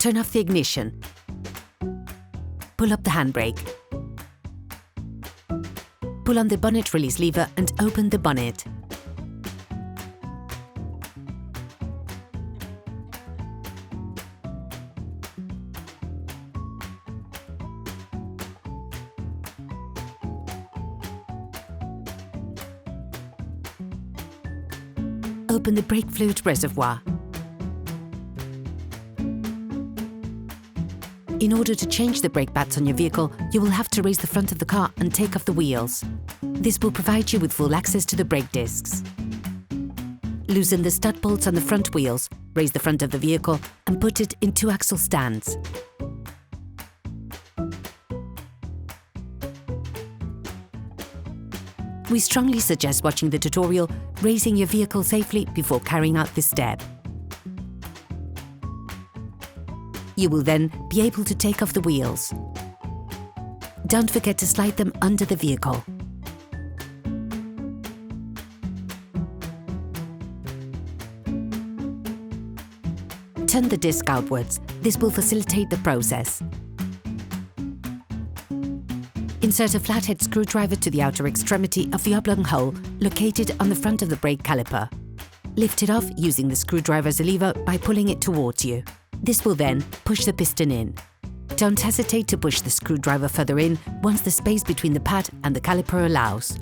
turn off the ignition. Pull up the handbrake. Pull on the bonnet release lever and open the bonnet. Open the brake fluid reservoir. In order to change the brake pads on your vehicle, you will have to raise the front of the car and take off the wheels. This will provide you with full access to the brake discs. Loosen the stud bolts on the front wheels, raise the front of the vehicle and put it in 2-axle stands. We strongly suggest watching the tutorial, raising your vehicle safely before carrying out this step. You will then be able to take off the wheels. Don't forget to slide them under the vehicle. Turn the disc outwards. This will facilitate the process. Insert a flathead screwdriver to the outer extremity of the oblong hole located on the front of the brake caliper. Lift it off using the screwdriver as a lever by pulling it towards you. This will then push the piston in. Don't hesitate to push the screwdriver further in once the space between the pad and the caliper allows.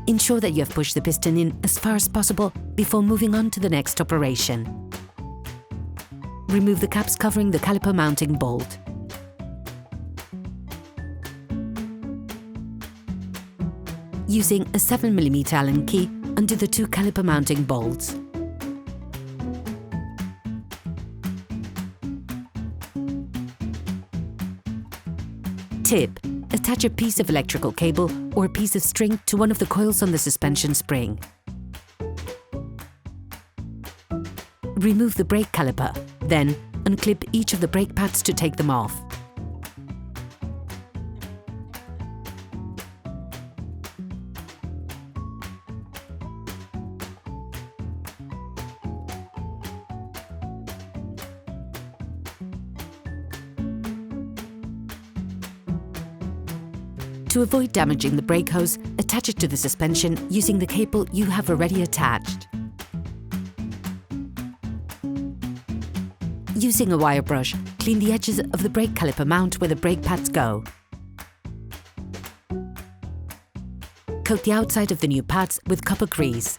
Ensure that you have pushed the piston in as far as possible before moving on to the next operation. Remove the caps covering the caliper mounting bolt. Using a 7mm Allen key, undo the 2 caliper mounting bolts. Tip: attach a piece of electrical cable or a piece of string to one of the coils on the suspension spring. Remove the brake caliper, then unclip each of the brake pads to take them off. To avoid damaging the brake hose, attach it to the suspension using the cable you have already attached. Using a wire brush, clean the edges of the brake caliper mount where the brake pads go. Coat the outside of the new pads with copper grease.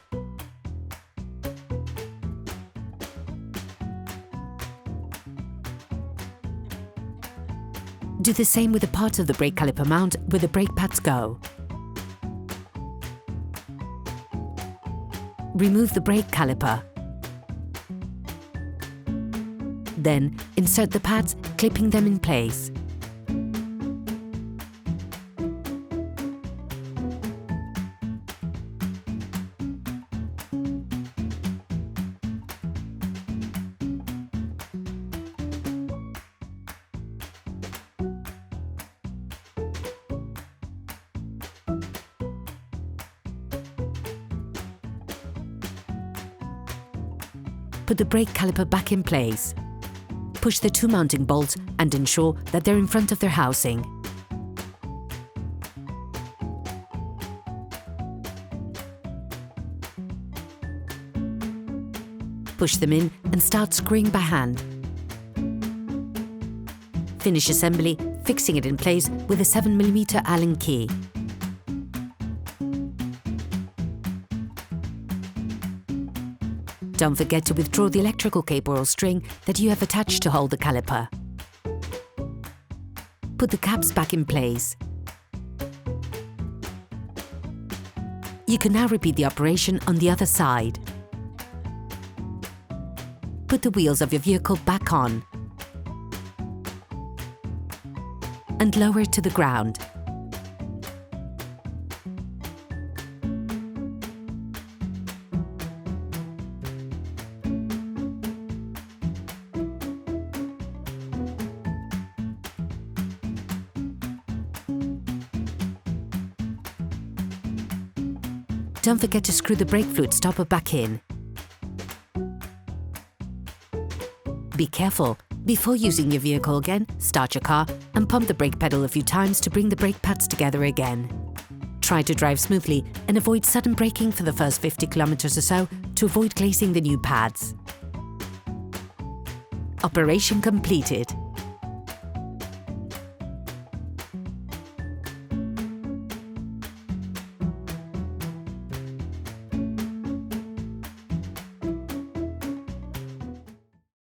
Do the same with the part of the brake caliper mount where the brake pads go. Remove the brake caliper. Then insert the pads, clipping them in place. Put the brake caliper back in place. Push the 2 mounting bolts and ensure that they're in front of their housing. Push them in and start screwing by hand. Finish assembly, fixing it in place with a 7mm Allen key. Don't forget to withdraw the electrical cable or string that you have attached to hold the caliper. Put the caps back in place. You can now repeat the operation on the other side. Put the wheels of your vehicle back on and lower it to the ground. Don't forget to screw the brake fluid stopper back in. Be careful, Before using your vehicle again, start your car and pump the brake pedal a few times to bring the brake pads together again. Try to drive smoothly and avoid sudden braking for the first 50 kilometres or so to avoid glazing the new pads. Operation completed.